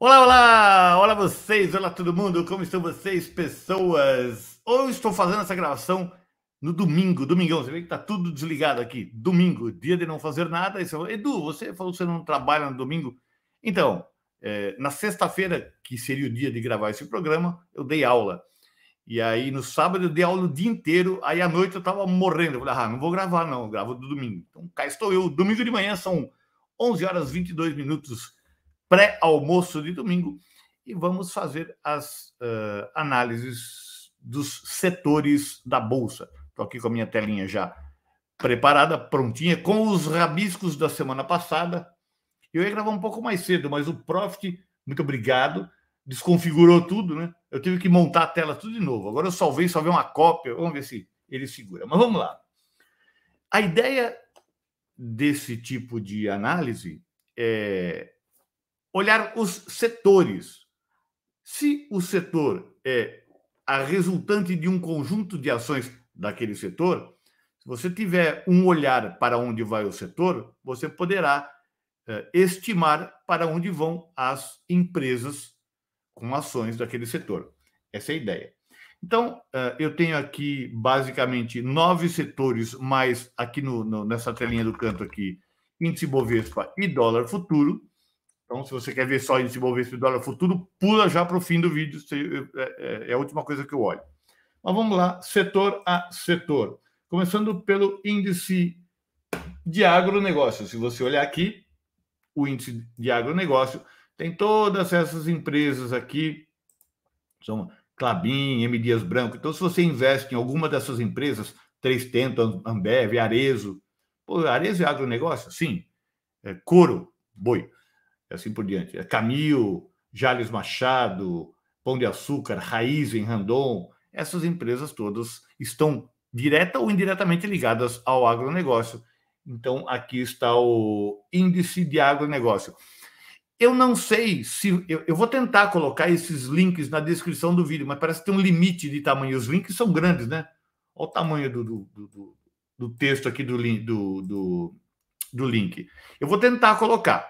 Olá, olá! Olá vocês, olá todo mundo, como estão vocês, pessoas? Hoje estou fazendo essa gravação no domingo, domingão, você vê que tá tudo desligado aqui. Domingo, dia de não fazer nada. Edu, você falou que você não trabalha no domingo. Então, na sexta-feira, que seria o dia de gravar esse programa, eu dei aula. E aí, no sábado, eu dei aula o dia inteiro. Aí, à noite, eu tava morrendo. Eu falei, não vou gravar, não. Eu gravo do domingo. Então, cá estou eu. Domingo de manhã, são 11 horas e 22 minutos, pré-almoço de domingo. E vamos fazer as análises dos setores da Bolsa. Estou aqui com a minha telinha já preparada, prontinha, com os rabiscos da semana passada. Eu ia gravar um pouco mais cedo, mas o Profit, muito obrigado, desconfigurou tudo, né? Eu tive que montar a tela tudo de novo. Agora eu salvei uma cópia. Vamos ver se ele segura. Mas vamos lá. A ideia desse tipo de análise é olhar os setores. Se o setor é a resultante de um conjunto de ações daquele setor, se você tiver um olhar para onde vai o setor, você poderá estimar para onde vão as empresas com ações daquele setor. Essa é a ideia. Então, eu tenho aqui basicamente 9 setores, mais aqui nessa telinha do canto aqui, índice Bovespa e dólar futuro. Então, se você quer ver só índice Bovespa e dólar futuro, pula já para o fim do vídeo, é a última coisa que eu olho. Mas vamos lá, setor a setor. Começando pelo índice de agronegócio. Se você olhar aqui, o índice de agronegócio tem todas essas empresas aqui, são Klabin, M. Dias Branco. Então, se você investe em alguma dessas empresas, 3Tentos, Ambev, Arezo, Arezo é agronegócio? Sim. Couro, boi, assim por diante. Camil, Jales Machado, Pão de Açúcar, Raízen, Randon, essas empresas todas estão direta ou indiretamente ligadas ao agronegócio. Então, aqui está o índice de agronegócio. Eu não sei se... Eu vou tentar colocar esses links na descrição do vídeo, mas parece que tem um limite de tamanho. Os links são grandes, né? Olha o tamanho do texto aqui do link. Eu vou tentar colocar.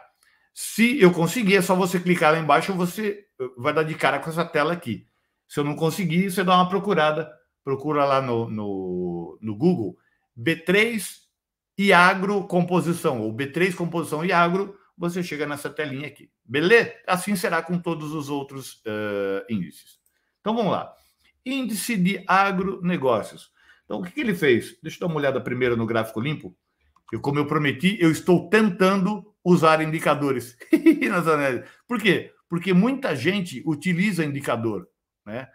Se eu conseguir, é só você clicar lá embaixo, você vai dar de cara com essa tela aqui. Se eu não conseguir, você dá uma procurada, procura lá no Google, B3 e agro composição, ou B3 composição e agro, você chega nessa telinha aqui. Beleza? Assim será com todos os outros índices. Então, vamos lá. Índice de agronegócios. Então, o que ele fez? Deixa eu dar uma olhada primeiro no gráfico limpo. Como eu prometi, eu estou tentando usar indicadores nas análises. Por quê? Porque muita gente utiliza indicador, né?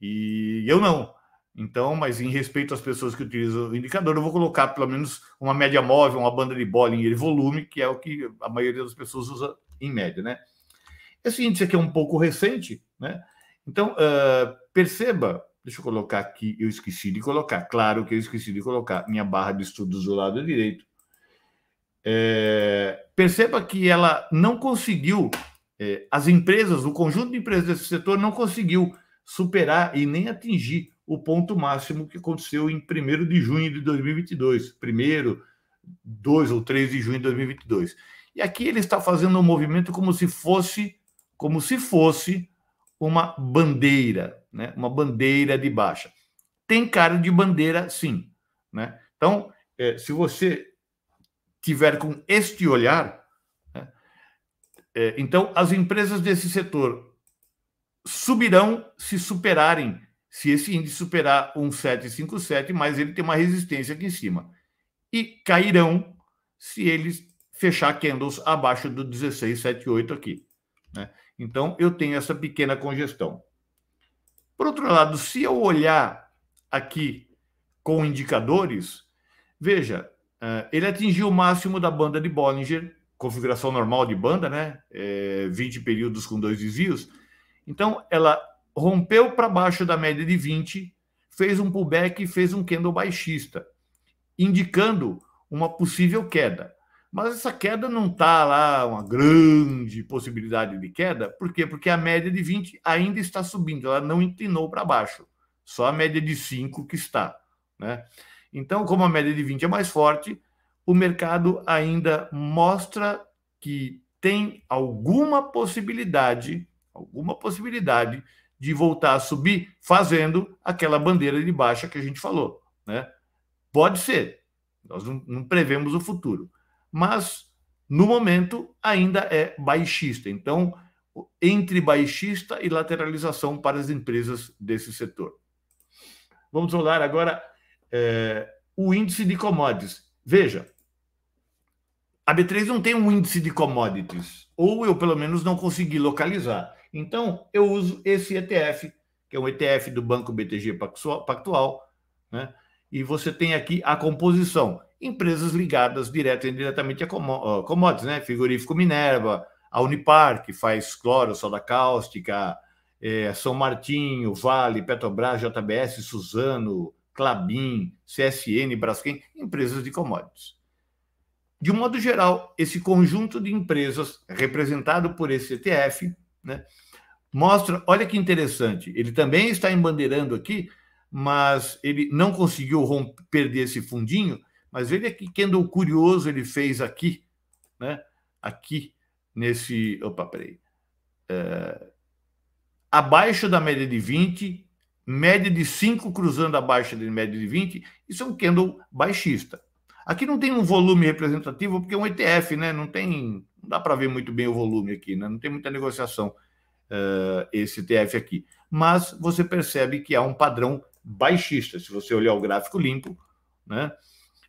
E eu não. Então, mas em respeito às pessoas que utilizam o indicador, eu vou colocar pelo menos uma média móvel, uma banda de Bollinger volume, que é o que a maioria das pessoas usa em média, né? Esse índice aqui é um pouco recente, né? Então, perceba, deixa eu colocar aqui, eu esqueci de colocar, claro que eu esqueci de colocar minha barra de estudos do lado direito. Perceba que ela não conseguiu, as empresas, o conjunto de empresas desse setor não conseguiu superar e nem atingir o ponto máximo que aconteceu em 1º de junho de 2022, 1º, 2 ou 3 de junho de 2022. E aqui ele está fazendo um movimento como se fosse uma bandeira, né? Uma bandeira de baixa. Tem cara de bandeira, sim, né? Então, se você tiver com este olhar, né, então as empresas desse setor subirão se superarem, se esse índice superar 1,757, mas ele tem uma resistência aqui em cima. E cairão se eles fechar candles abaixo do 1678 aqui, né? Então, eu tenho essa pequena congestão. Por outro lado, se eu olhar aqui com indicadores, veja, ele atingiu o máximo da banda de Bollinger, configuração normal de banda, né? 20 períodos com 2 desvios. Então, ela rompeu para baixo da média de 20, fez um pullback e fez um candle baixista, indicando uma possível queda. Mas essa queda não está lá uma grande possibilidade de queda. Por quê? Porque a média de 20 ainda está subindo, ela não inclinou para baixo. Só a média de 5 que está, né? Então, como a média de 20 é mais forte, o mercado ainda mostra que tem alguma possibilidade de voltar a subir fazendo aquela bandeira de baixa que a gente falou, né? Pode ser, nós não prevemos o futuro, mas no momento ainda é baixista. Então, entre baixista e lateralização para as empresas desse setor. Vamos olhar agora o índice de commodities. Veja, a B3 não tem um índice de commodities, ou eu pelo menos não consegui localizar. Então, eu uso esse ETF, que é um ETF do Banco BTG Pactual, né? E você tem aqui a composição. Empresas ligadas direto e indiretamente a commodities, né? Frigorífico Minerva, a Unipar, que faz cloro, soda cáustica, São Martinho, Vale, Petrobras, JBS, Suzano, Klabin, CSN, Braskem, empresas de commodities. De um modo geral, esse conjunto de empresas representado por esse ETF, né, mostra, olha que interessante, ele também está embandeirando aqui, mas ele não conseguiu perder esse fundinho, mas veja que candle curioso ele fez aqui, né, aqui nesse, abaixo da média de 20, média de 5 cruzando abaixo da média de 20, isso é um candle baixista. Aqui não tem um volume representativo, porque é um ETF, né? Não dá para ver muito bem o volume aqui, né? Não tem muita negociação esse ETF aqui. Mas você percebe que há um padrão baixista, se você olhar o gráfico limpo, né?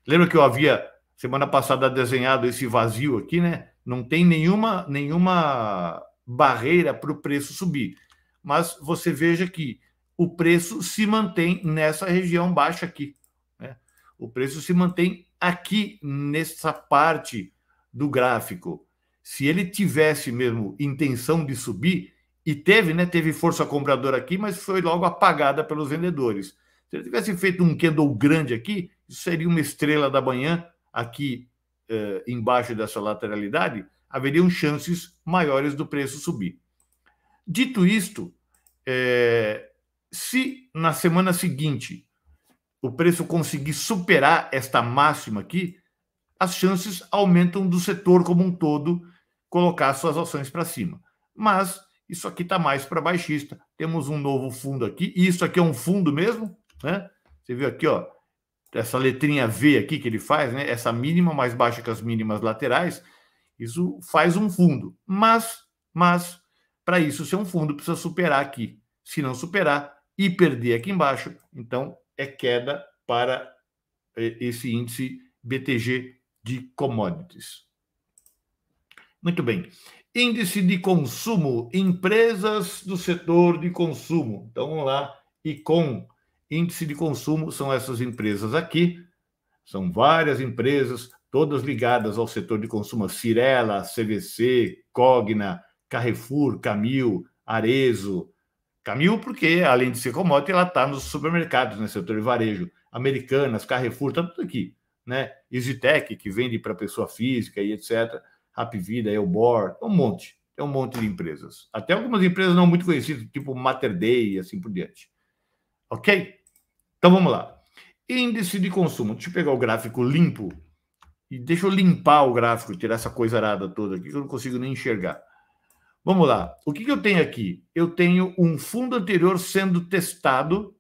Lembra que eu havia, semana passada, desenhado esse vazio aqui, né? Não tem nenhuma barreira para o preço subir. Mas você veja que o preço se mantém nessa região baixa aqui, né? O preço se mantém aqui nessa parte do gráfico. Se ele tivesse mesmo intenção de subir, e teve, né? Teve força compradora aqui, mas foi logo apagada pelos vendedores. Se ele tivesse feito um candle grande aqui, isso seria uma estrela da manhã aqui embaixo dessa lateralidade, haveriam chances maiores do preço subir. Dito isto, se na semana seguinte o preço conseguir superar esta máxima aqui, as chances aumentam do setor como um todo colocar suas ações para cima. Mas isso aqui está mais para baixista. Temos um novo fundo aqui, e isso aqui é um fundo mesmo, né? Você viu aqui, ó, essa letrinha V aqui que ele faz, né? Essa mínima mais baixa que as mínimas laterais, isso faz um fundo. Mas para isso ser um fundo precisa superar aqui. Se não superar e perder aqui embaixo, então é queda para esse índice BTG de commodities. Muito bem. Índice de consumo, empresas do setor de consumo. Então, vamos lá. ICOM, índice de consumo, são essas empresas aqui. São várias empresas, todas ligadas ao setor de consumo. Cirela, CVC, Cogna, Carrefour, Camil, Arezzo. Camil porque, além de ser commodity, ela está nos supermercados, no setor de varejo. Americanas, Carrefour, está tudo aqui, né? EasyTech, que vende para pessoa física e etc. Rapvida, Elbor, um monte de empresas. Até algumas empresas não muito conhecidas, tipo Mater Dei e assim por diante. Ok? Então vamos lá. Índice de consumo. Deixa eu pegar o gráfico limpo e deixa eu limpar o gráfico, tirar essa coisa arada toda aqui que eu não consigo nem enxergar. Vamos lá. O que eu tenho aqui? Eu tenho um fundo anterior sendo testado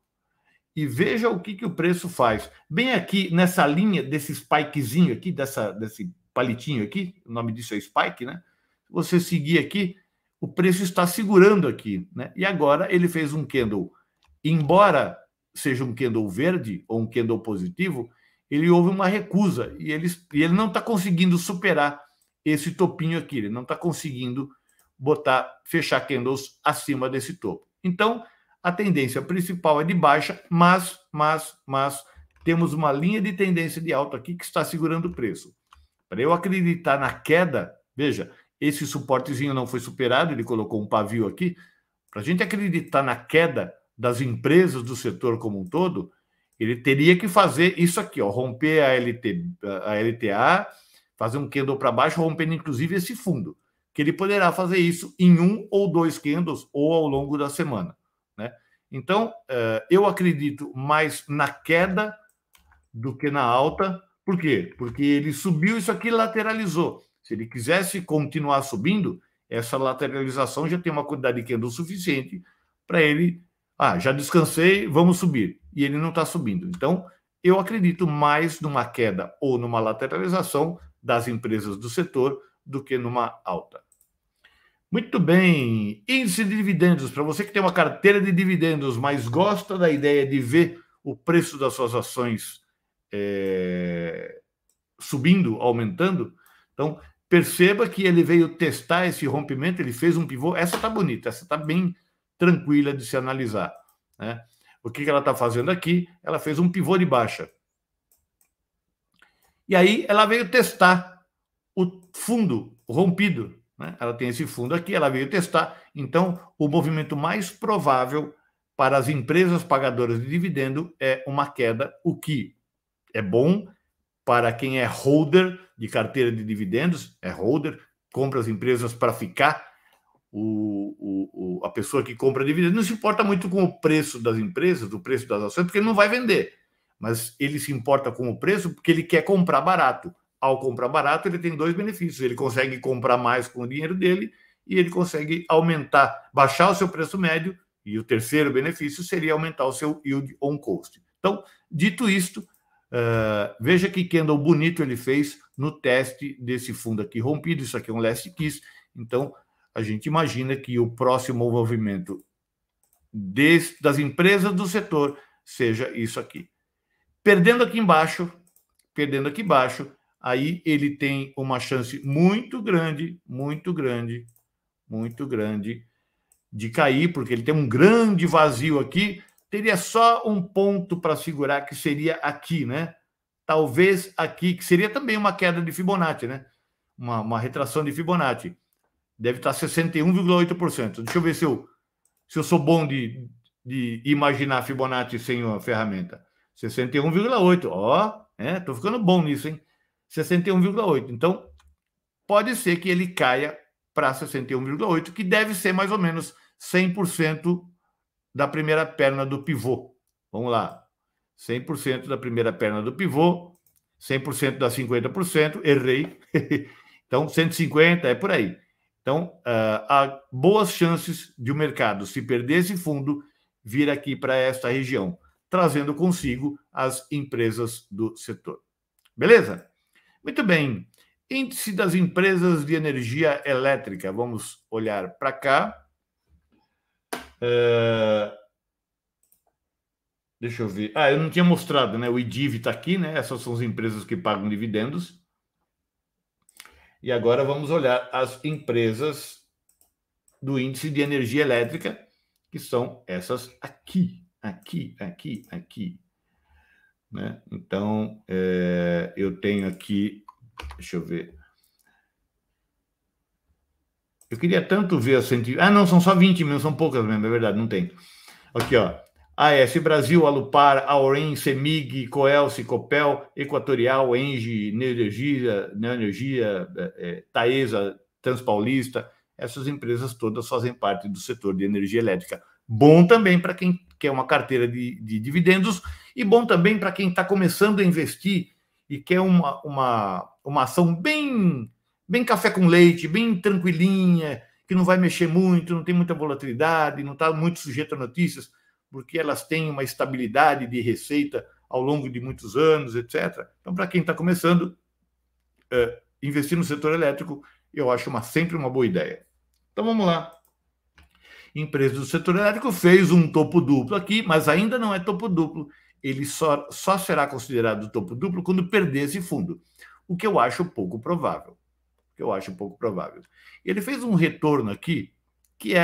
e veja o que o preço faz. Bem aqui nessa linha desse spikezinho aqui, desse palitinho aqui, o nome disso é spike, né? Se você seguir aqui, o preço está segurando aqui, né? E agora ele fez um candle. Embora seja um candle verde ou um candle positivo, ele houve uma recusa e ele não está conseguindo superar esse topinho aqui. Ele não está conseguindo fechar candles acima desse topo. Então, a tendência principal é de baixa, mas temos uma linha de tendência de alta aqui que está segurando o preço. Para eu acreditar na queda, veja, esse suportezinho não foi superado, ele colocou um pavio aqui. Para a gente acreditar na queda das empresas do setor como um todo, ele teria que fazer isso aqui, ó, romper a LTA, fazer um candle para baixo, rompendo inclusive esse fundo, que ele poderá fazer isso em um ou dois candles ou ao longo da semana, né? Então, eu acredito mais na queda do que na alta. Por quê? Porque ele subiu, isso aqui lateralizou. Se ele quisesse continuar subindo, essa lateralização já tem uma quantidade de candle suficiente para ele, já descansei, vamos subir. E ele não está subindo. Então, eu acredito mais numa queda ou numa lateralização das empresas do setor do que numa alta. Muito bem. Índice de dividendos. Para você que tem uma carteira de dividendos, mas gosta da ideia de ver o preço das suas ações subindo, aumentando, então perceba que ele veio testar esse rompimento, ele fez um pivô. Essa está bonita, essa está bem tranquila de se analisar, né? O que ela está fazendo aqui? Ela fez um pivô de baixa. E aí ela veio testar o fundo rompido, né? Ela tem esse fundo aqui, ela veio testar. Então, o movimento mais provável para as empresas pagadoras de dividendo é uma queda, o que é bom para quem é holder de carteira de dividendos, compra as empresas para ficar. A pessoa que compra dividendos não se importa muito com o preço das empresas, do preço das ações, porque ele não vai vender. Mas ele se importa com o preço porque ele quer comprar barato. Ao comprar barato, ele tem dois benefícios. Ele consegue comprar mais com o dinheiro dele e ele consegue baixar o seu preço médio. E o terceiro benefício seria aumentar o seu yield on cost. Então, dito isto, veja que candle bonito ele fez no teste desse fundo aqui rompido. Isso aqui é um last kiss. Então, a gente imagina que o próximo movimento das empresas do setor seja isso aqui. Perdendo aqui embaixo, aí ele tem uma chance muito grande de cair, porque ele tem um grande vazio aqui. Teria só um ponto para segurar, que seria aqui, né? Talvez aqui, que seria também uma queda de Fibonacci, né? Uma retração de Fibonacci. Deve estar 61,8%. Deixa eu ver se eu sou bom de imaginar Fibonacci sem a ferramenta. 61,8. Estou ficando bom nisso, hein? 61,8. Então, pode ser que ele caia para 61,8, que deve ser mais ou menos 100% da primeira perna do pivô. Vamos lá. 100% da primeira perna do pivô, 100% da 50%, errei. Então, 150 é por aí. Então, há boas chances de o mercado, se perder esse fundo, vir aqui para esta região, trazendo consigo as empresas do setor. Beleza? Muito bem. Índice das empresas de energia elétrica. Vamos olhar para cá. Deixa eu ver. Eu não tinha mostrado, né? O IDIV está aqui, né? Essas são as empresas que pagam dividendos. E agora vamos olhar as empresas do índice de energia elétrica, que são essas aqui. Né? Então, eu tenho aqui, deixa eu ver. Eu queria tanto ver a 120. Não, são só 20 mil, são poucas mesmo, é verdade, não tem. Aqui, ó. AES Brasil, Alupar, Auren, Semig, Coelce, Copel, Equatorial, Engie, Neoenergia, Taesa, Transpaulista. Essas empresas todas fazem parte do setor de energia elétrica. Bom também para quem quer uma carteira de dividendos e bom também para quem está começando a investir e quer uma ação bem café com leite, bem tranquilinha, que não vai mexer muito, não tem muita volatilidade, não está muito sujeito a notícias, porque elas têm uma estabilidade de receita ao longo de muitos anos, etc. Então, para quem está começando, investir no setor elétrico, eu acho sempre uma boa ideia. Então, vamos lá. Empresa do setor elétrico fez um topo duplo aqui, mas ainda não é topo duplo. Ele só será considerado topo duplo quando perder esse fundo, o que eu acho pouco provável. Ele fez um retorno aqui que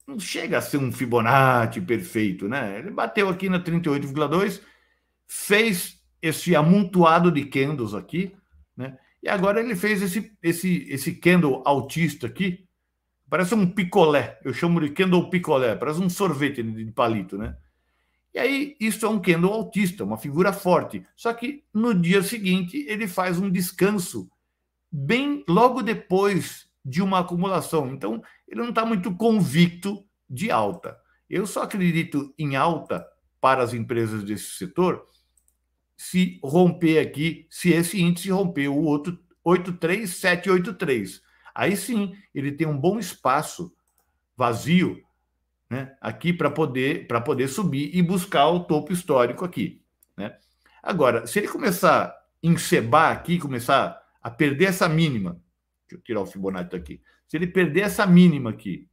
não chega a ser um Fibonacci perfeito, né? Ele bateu aqui na 38,2, fez esse amontoado de candles aqui, né? E agora ele fez esse candle altista aqui, parece um picolé, eu chamo de candle picolé, parece um sorvete de palito, né? E aí, isso é um candle altista, uma figura forte. Só que no dia seguinte ele faz um descanso bem logo depois de uma acumulação. Então, ele não está muito convicto de alta. Eu só acredito em alta para as empresas desse setor se romper aqui, se esse índice romper o outro 83783. Aí sim, ele tem um bom espaço vazio, né, aqui para poder subir e buscar o topo histórico aqui, né? Agora, se ele começar a encebar aqui, começar a perder essa mínima, deixa eu tirar o Fibonacci daqui, se ele perder essa mínima aqui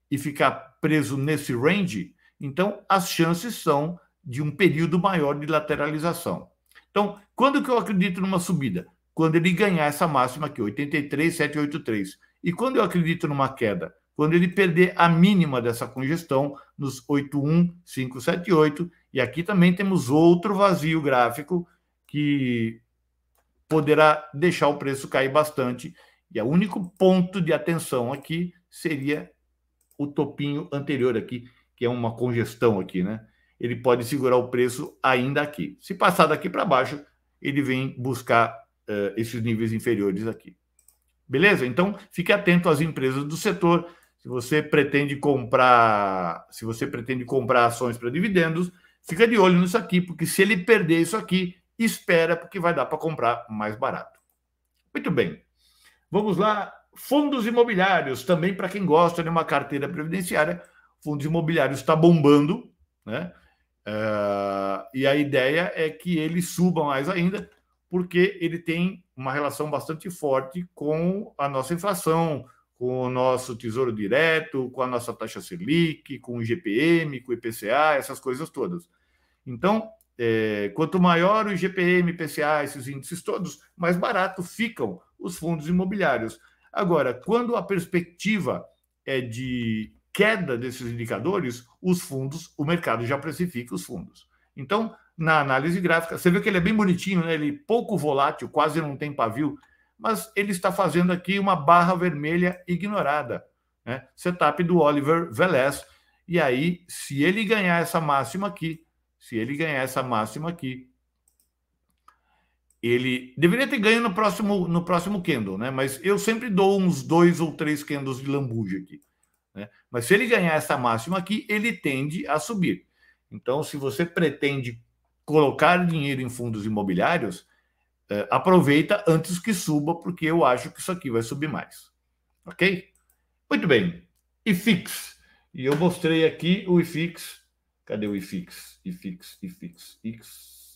e ficar preso nesse range, então as chances são de um período maior de lateralização. Então, quando que eu acredito numa subida? Quando ele ganhar essa máxima aqui, 83,783. E quando eu acredito numa queda? Quando ele perder a mínima dessa congestão nos 81,578. E aqui também temos outro vazio gráfico que poderá deixar o preço cair bastante. E o único ponto de atenção aqui seria o topinho anterior aqui, que é uma congestão aqui, né? Ele pode segurar o preço ainda aqui. Se passar daqui para baixo, ele vem buscar esses níveis inferiores aqui. Beleza? Então, fique atento às empresas do setor. Se você pretende comprar ações para dividendos, fica de olho nisso aqui, porque se ele perder isso aqui, espera, porque vai dar para comprar mais barato. Muito bem. Vamos lá. Fundos imobiliários, também para quem gosta de uma carteira previdenciária, fundos imobiliários está bombando, né? E a ideia é que ele suba mais ainda, porque ele tem uma relação bastante forte com a nossa inflação, com o nosso Tesouro Direto, com a nossa taxa Selic, com o IGPM, com o IPCA, essas coisas todas. Então, quanto maior o IGPM, IPCA, esses índices todos, mais barato ficam os fundos imobiliários. Agora, quando a perspectiva é de queda desses indicadores, o mercado já precifica os fundos. Então, na análise gráfica, você vê que ele é bem bonitinho, né? Ele é pouco volátil, quase não tem pavio, mas ele está fazendo aqui uma barra vermelha ignorada, né? Setup do Oliver Velez. E aí, se ele ganhar essa máxima aqui, ele deveria ter ganho no próximo candle, né? Mas eu sempre dou uns 2 ou 3 candles de lambuja aqui, né? Mas se ele ganhar essa máxima aqui, ele tende a subir. Então, se você pretende colocar dinheiro em fundos imobiliários, aproveita antes que suba, porque eu acho que isso aqui vai subir mais. Ok? Muito bem. IFIX. E eu mostrei aqui o IFIX. Cadê o IFIX?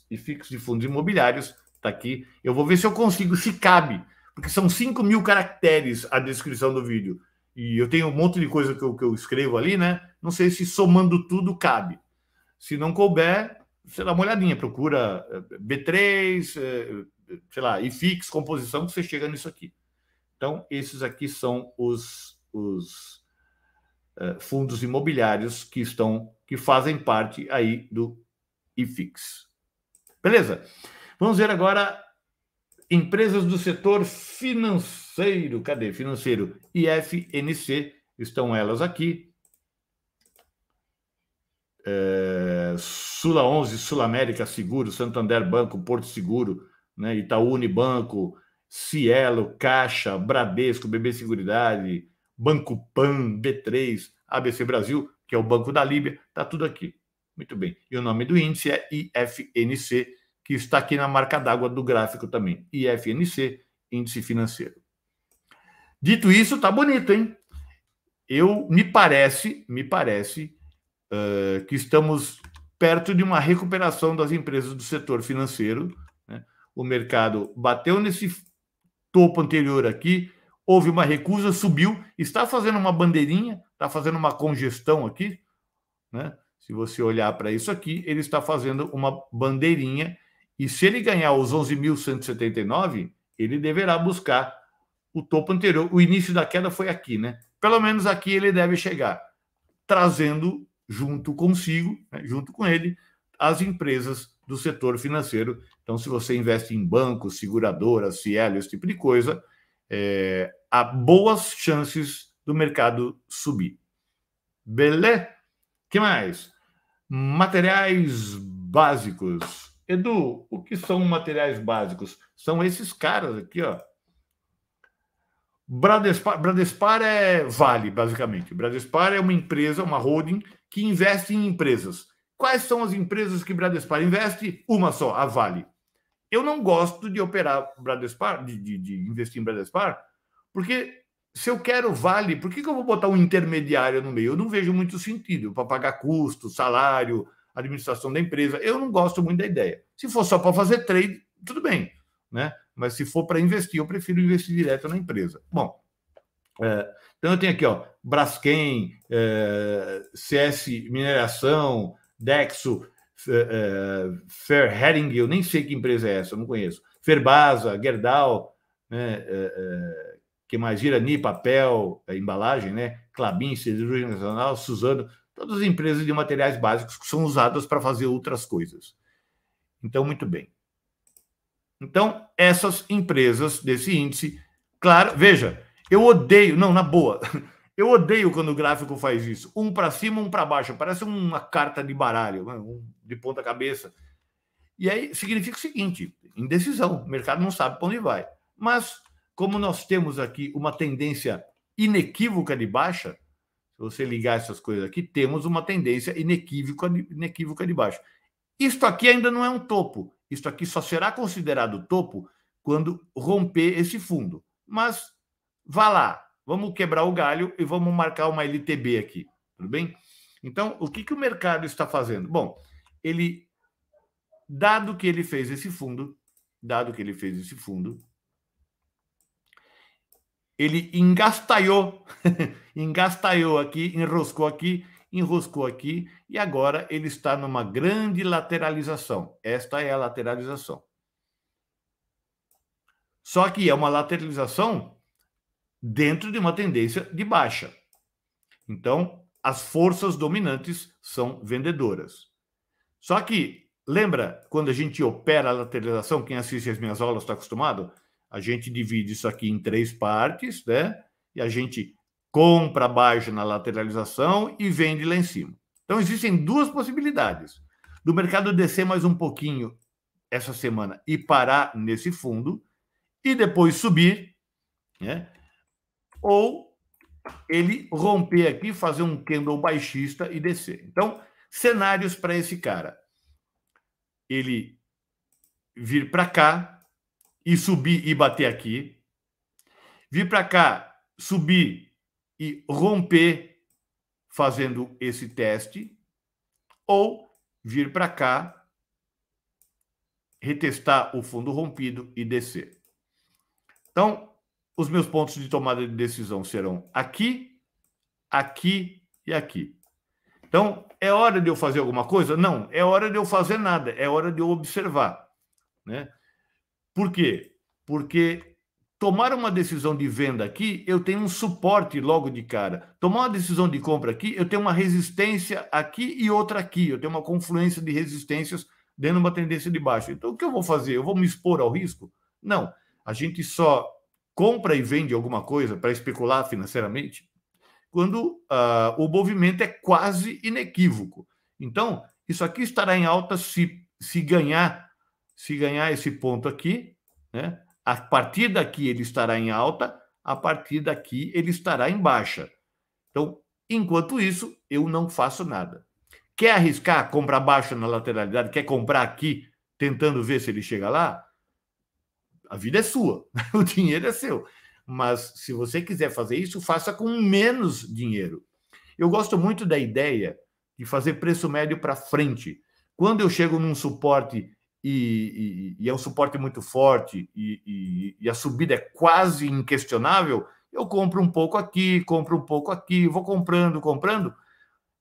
IFIX de fundos imobiliários. Está aqui. Eu vou ver se eu consigo, se cabe, porque são 5.000 caracteres a descrição do vídeo. E eu tenho um monte de coisa que eu escrevo ali, né? Não sei se somando tudo cabe. Se não couber, você dá uma olhadinha, procura B3, sei lá, IFIX, composição, que você chega nisso aqui. Então, esses aqui são os fundos imobiliários que fazem parte aí do IFIX. Beleza? Vamos ver agora empresas do setor financeiro. Cadê? Financeiro. IFNC, estão elas aqui. Sula 11, Sul América Seguro, Santander Banco, Porto Seguro, né, Itaú Unibanco, Cielo, Caixa, Bradesco, BB Seguridade, Banco Pan, B3, ABC Brasil, que é o Banco da Líbia, está tudo aqui. Muito bem. E o nome do índice é IFNC, que está aqui na marca d'água do gráfico também. IFNC, índice financeiro. Dito isso, tá bonito, hein? Me parece que estamos perto de uma recuperação das empresas do setor financeiro, né? O mercado bateu nesse topo anterior aqui, houve uma recusa, subiu, está fazendo uma bandeirinha, está fazendo uma congestão aqui, né? Se você olhar para isso aqui, ele está fazendo uma bandeirinha, e se ele ganhar os 11.179, ele deverá buscar o topo anterior. O início da queda foi aqui, né? Pelo menos aqui ele deve chegar, trazendo junto consigo, né, junto com ele, as empresas do setor financeiro. Então, se você investe em bancos, seguradoras, Cielo, esse tipo de coisa, há boas chances do mercado subir. Beleza? O que mais? Materiais básicos. Edu, o que são materiais básicos? São esses caras aqui, ó. Bradespar é Vale, basicamente. Bradespar é uma empresa, uma holding, que investe em empresas. Quais são as empresas que Bradespar investe? Uma só, a Vale. eu não gosto de operar Bradespar, de investir em Bradespar, porque se eu quero Vale, por que eu vou botar um intermediário no meio? Eu não vejo muito sentido para pagar custo, salário, administração da empresa. Eu não gosto muito da ideia. Se for só para fazer trade, tudo bem, né? Mas se for para investir, eu prefiro investir direto na empresa. Bom, então eu tenho aqui, ó, Braskem, CS Mineração, Dexo, Fairheading, eu nem sei que empresa é essa, eu não conheço. Ferbasa, Gerdau, né, que mais? Irani, papel, embalagem, né? Klabin, Siderurgia Nacional, Suzano, todas as empresas de materiais básicos que são usadas para fazer outras coisas. Então, muito bem. Então, essas empresas desse índice, claro, veja, eu odeio, não, na boa, eu odeio quando o gráfico faz isso. Um para cima, um para baixo, parece uma carta de baralho, de ponta cabeça. E aí significa o seguinte, indecisão, o mercado não sabe para onde vai. Mas, como nós temos aqui uma tendência inequívoca de baixa, se você ligar essas coisas aqui, temos uma tendência inequívoca de baixa. Isto aqui ainda não é um topo. Isto aqui só será considerado topo quando romper esse fundo. Mas vá lá, vamos quebrar o galho e vamos marcar uma LTB aqui, tudo bem? Então, o que o mercado está fazendo? Bom, dado que ele fez esse fundo, ele engastalhou aqui, enroscou aqui, e agora ele está numa grande lateralização. Esta é a lateralização. Só que é uma lateralização dentro de uma tendência de baixa. Então, as forças dominantes são vendedoras. Só que, lembra, quando a gente opera a lateralização, quem assiste as minhas aulas está acostumado? A gente divide isso aqui em 3 partes, né? E a gente compra baixo na lateralização e vende lá em cima. Então, existem 2 possibilidades. Do mercado descer mais um pouquinho essa semana e parar nesse fundo, e depois subir, né? Ou ele romper aqui, fazer um candle baixista e descer. Então, cenários para esse cara. Ele vir para cá e subir e bater aqui. Vir para cá, subir e romper fazendo esse teste. Ou vir para cá, retestar o fundo rompido e descer. Então, os meus pontos de tomada de decisão serão aqui, aqui e aqui. Então, é hora de eu fazer alguma coisa? Não, é hora de eu fazer nada, é hora de eu observar, né? Por quê? Porque tomar uma decisão de venda aqui, eu tenho um suporte logo de cara. Tomar uma decisão de compra aqui, eu tenho uma resistência aqui e outra aqui. Eu tenho uma confluência de resistências dentro de uma tendência de baixo. Então, o que eu vou fazer? Eu vou me expor ao risco? Não. A gente só compra e vende alguma coisa para especular financeiramente quando o movimento é quase inequívoco. Então, isso aqui estará em alta se ganhar esse ponto aqui, né? A partir daqui ele estará em alta, a partir daqui ele estará em baixa. Então, enquanto isso, eu não faço nada. Quer arriscar comprar baixa na lateralidade? Quer comprar aqui, tentando ver se ele chega lá? A vida é sua, o dinheiro é seu. Mas se você quiser fazer isso, faça com menos dinheiro. Eu gosto muito da ideia de fazer preço médio para frente. Quando eu chego num suporte e é um suporte muito forte e a subida é quase inquestionável, eu compro um pouco aqui, vou comprando,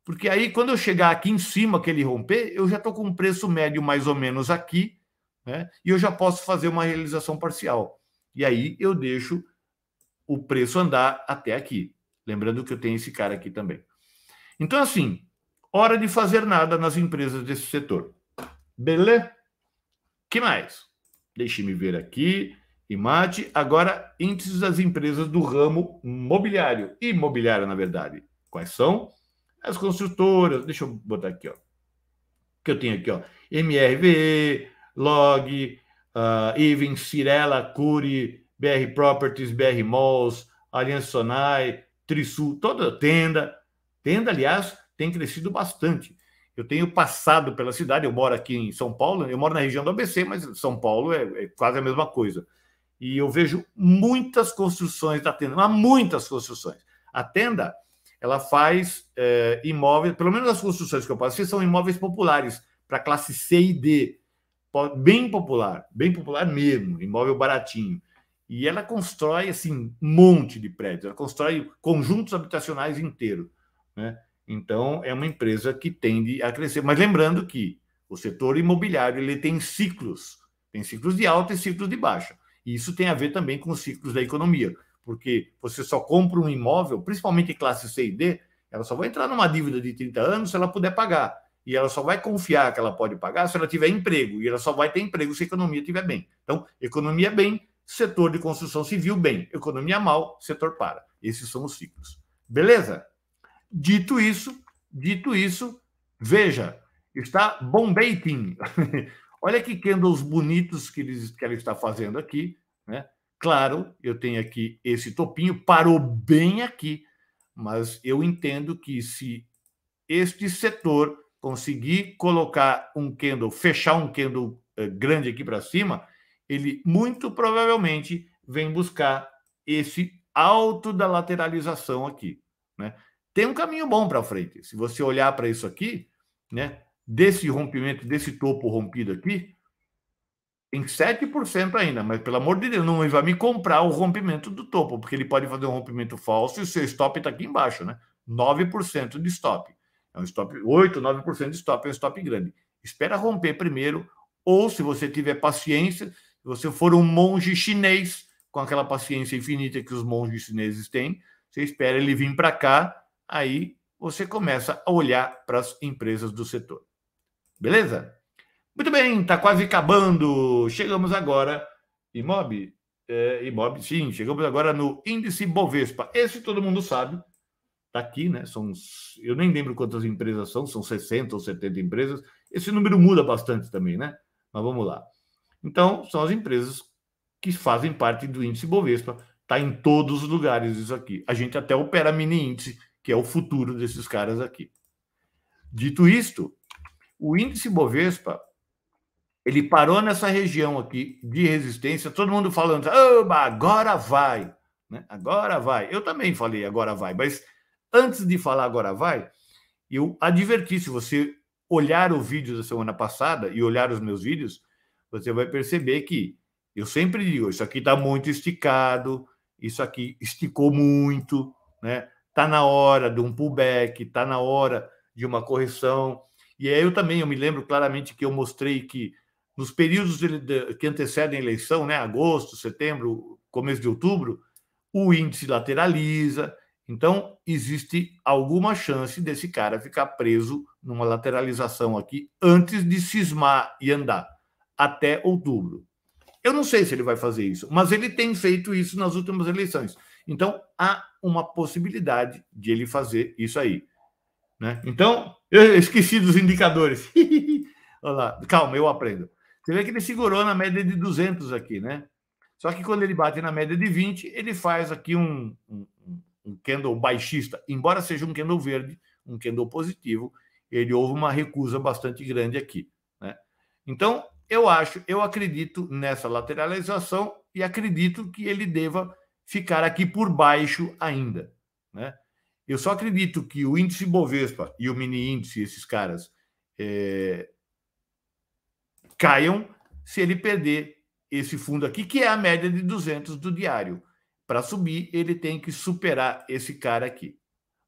porque aí quando eu chegar aqui em cima que ele romper, eu já estou com um preço médio mais ou menos aqui, né? E eu já posso fazer uma realização parcial. E aí eu deixo o preço andar até aqui. Lembrando que eu tenho esse cara aqui também. Então, assim, hora de fazer nada nas empresas desse setor. Beleza? Que mais? Deixe-me ver aqui. Imate. Agora, índices das empresas do ramo imobiliário. Imobiliário, na verdade. Quais são? As construtoras. Deixa eu botar aqui, ó. Que eu tenho aqui, ó. MRV, Log, Even, Cirela, Cury, BR Properties, BR Malls, Aliança Sonai, Trisul, toda tenda. Tenda, aliás, tem crescido bastante. eu tenho passado pela cidade, eu moro aqui em São Paulo, eu moro na região do ABC, mas São Paulo é quase a mesma coisa. E eu vejo muitas construções da tenda, mas muitas construções. A tenda, ela faz imóveis, pelo menos as construções que eu passei, são imóveis populares, para classe C e D, bem popular mesmo, imóvel baratinho. E ela constrói, assim, um monte de prédios, ela constrói conjuntos habitacionais inteiros, né? Então, é uma empresa que tende a crescer. Mas lembrando que o setor imobiliário ele tem ciclos de alta e ciclos de baixa. E isso tem a ver também com os ciclos da economia, porque você só compra um imóvel, principalmente em classe C e D, ela só vai entrar numa dívida de 30 anos se ela puder pagar. E ela só vai confiar que ela pode pagar se ela tiver emprego. E ela só vai ter emprego se a economia estiver bem. Então, economia bem, setor de construção civil bem. Economia mal, setor para. Esses são os ciclos. Beleza? Dito isso, veja, está bombating. Olha que candles bonitos que ela está fazendo aqui, né? Claro, eu tenho aqui esse topinho, parou bem aqui, mas eu entendo que se este setor conseguir colocar um candle, fechar um candle grande aqui para cima, ele muito provavelmente vem buscar esse alto da lateralização aqui, né? Tem um caminho bom para frente. Se você olhar para isso aqui, né, desse rompimento, desse topo rompido aqui, tem 7% ainda, mas pelo amor de Deus, não vai me comprar o rompimento do topo, porque ele pode fazer um rompimento falso e o seu stop está aqui embaixo, né? 9% de stop. É um stop, 8, 9% de stop, é um stop grande. Espera romper primeiro, ou se você tiver paciência, se você for um monge chinês, com aquela paciência infinita que os monges chineses têm, você espera ele vir para cá, aí você começa a olhar para as empresas do setor. Beleza? Muito bem, está quase acabando. Chegamos agora, Imob, sim, chegamos agora no índice Bovespa. Esse todo mundo sabe, está aqui, né? Eu nem lembro quantas empresas são 60 ou 70 empresas. Esse número muda bastante também, né? Mas vamos lá. Então, são as empresas que fazem parte do índice Bovespa. Está em todos os lugares isso aqui. A gente até opera mini índice, que é o futuro desses caras aqui. Dito isto, o índice Bovespa, ele parou nessa região aqui de resistência, todo mundo falando, agora vai, né? Agora vai. Eu também falei agora vai, mas antes de falar agora vai, eu adverti, se você olhar o vídeo da semana passada e olhar os meus vídeos, você vai perceber que eu sempre digo, isso aqui está muito esticado, isso aqui esticou muito, né? Está na hora de um pullback, está na hora de uma correção. E aí eu me lembro claramente que eu mostrei que nos períodos que antecedem a eleição, né, agosto, setembro, começo de outubro, o índice lateraliza. Então, existe alguma chance desse cara ficar preso numa lateralização aqui antes de cismar e andar, até outubro. Eu não sei se ele vai fazer isso, mas ele tem feito isso nas últimas eleições. Então, há uma possibilidade de ele fazer isso aí, né? Então, eu esqueci dos indicadores. Olha lá, calma, eu aprendo. Você vê que ele segurou na média de 200 aqui, né? Só que quando ele bate na média de 20, ele faz aqui um candle baixista, embora seja um candle verde, um candle positivo, houve uma recusa bastante grande aqui, né? Então, eu acredito nessa lateralização e acredito que ele deva ficar aqui por baixo ainda, né? Eu só acredito que o índice Bovespa e o mini índice, esses caras, caiam se ele perder esse fundo aqui, que é a média de 200 do diário. Para subir, ele tem que superar esse cara aqui.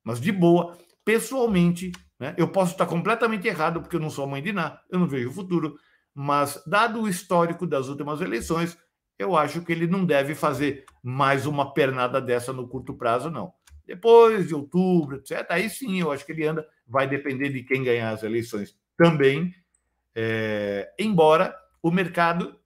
Mas de boa, pessoalmente, né, eu posso estar completamente errado, porque eu não sou mãe de Ná, eu não vejo o futuro, mas dado o histórico das últimas eleições, eu acho que ele não deve fazer mais uma pernada dessa no curto prazo, não. Depois de outubro, etc., aí sim, eu acho que ele anda, vai depender de quem ganhar as eleições também, embora o mercado,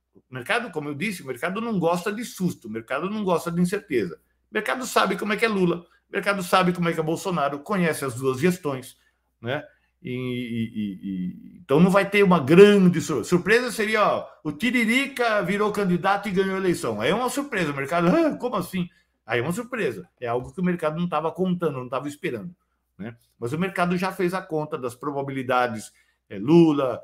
como eu disse, o mercado não gosta de susto, o mercado não gosta de incerteza. O mercado sabe como é que é Lula, o mercado sabe como é que é Bolsonaro, conhece as duas gestões, né? Então não vai ter uma grande surpresa. Seria, o Tiririca virou candidato e ganhou a eleição. Aí é uma surpresa, o mercado, como assim? Aí é uma surpresa, é algo que o mercado não estava contando, não estava esperando, né? Mas o mercado já fez a conta das probabilidades. Lula,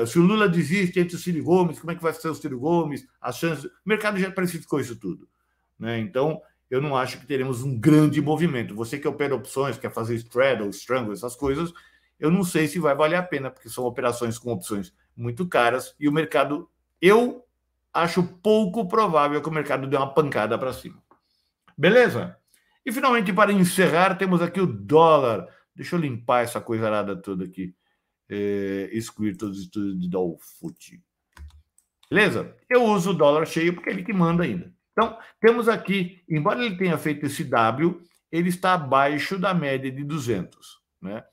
se o Lula desiste entre o Ciro Gomes, como é que vai ser o Ciro Gomes? As chances. O mercado já precificou isso tudo, né? Então, eu não acho que teremos um grande movimento. Você que opera opções, quer fazer straddle, strangle, essas coisas, eu não sei se vai valer a pena, porque são operações com opções muito caras e o mercado, eu acho pouco provável que o mercado dê uma pancada para cima. Beleza? E finalmente, para encerrar, temos aqui o dólar. Deixa eu limpar essa coisa arada toda aqui. Excluir todos os estudos de Dolfut. Beleza? Eu uso o dólar cheio porque é ele que manda ainda. Então, temos aqui, embora ele tenha feito esse W, ele está abaixo da média de 200, né?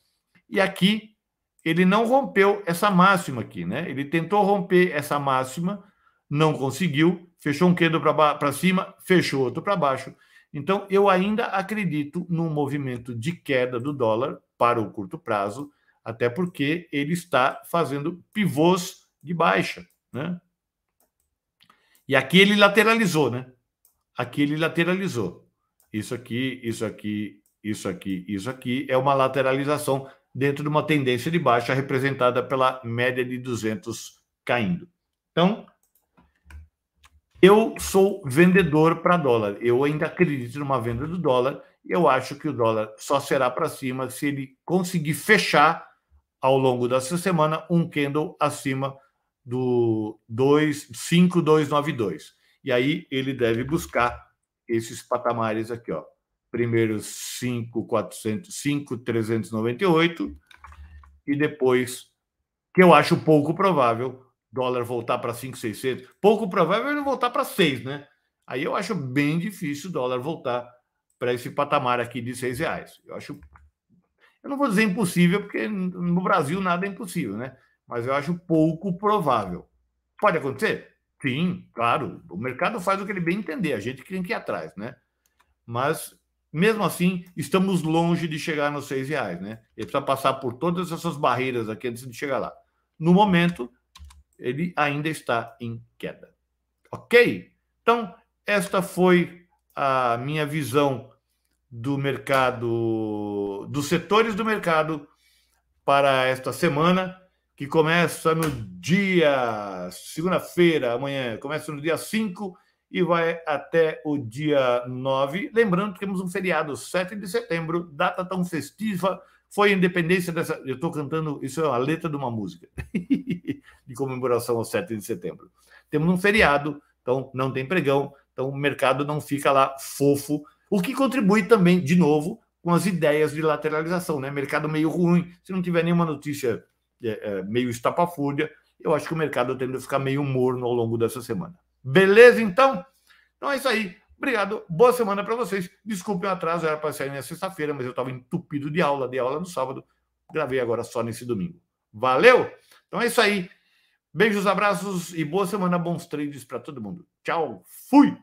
E aqui ele não rompeu essa máxima aqui, né? Ele tentou romper essa máxima, não conseguiu, fechou um candle para cima, fechou outro para baixo. Então, eu ainda acredito num movimento de queda do dólar para o curto prazo, até porque ele está fazendo pivôs de baixa, né? E aqui ele lateralizou, né? Aqui ele lateralizou. Isso aqui, isso aqui, isso aqui, isso aqui é uma lateralização dentro de uma tendência de baixa representada pela média de 200 caindo. Então, eu sou vendedor para dólar. Eu ainda acredito numa venda do dólar. Eu acho que o dólar só será para cima se ele conseguir fechar ao longo dessa semana um candle acima do 5,292. E aí ele deve buscar esses patamares aqui, ó. Primeiro 5,400, 5,398 e depois, que eu acho pouco provável, dólar voltar para 5,600. Pouco provável ele voltar para 6, né? Aí eu acho bem difícil o dólar voltar para esse patamar aqui de R$6. Eu não vou dizer impossível, porque no Brasil nada é impossível, né? Mas eu acho pouco provável. Pode acontecer? Sim, claro. O mercado faz o que ele bem entender, a gente tem que ir atrás, né? Mas, mesmo assim, estamos longe de chegar nos R$6, né? Ele precisa passar por todas essas barreiras aqui antes de chegar lá. No momento, ele ainda está em queda. Ok? Então, esta foi a minha visão do mercado, dos setores do mercado para esta semana, que começa no dia segunda-feira, amanhã, começa no dia 5 e vai até o dia 9. Lembrando que temos um feriado, 7 de setembro, data tão festiva, foi a independência dessa... Eu estou cantando, isso é a letra de uma música, de comemoração ao 7 de setembro. Temos um feriado, então não tem pregão, então o mercado não fica lá fofo, o que contribui também, de novo, com as ideias de lateralização, né? Mercado meio ruim, se não tiver nenhuma notícia meio estapafúrdia, eu acho que o mercado tende a ficar meio morno ao longo dessa semana. Beleza, então? Então é isso aí. Obrigado, boa semana para vocês. Desculpem o atraso, era para sair na sexta-feira, mas eu estava entupido de aula, dei aula no sábado, gravei agora só nesse domingo. Valeu? Então é isso aí. Beijos, abraços e boa semana, bons trades para todo mundo. Tchau, fui!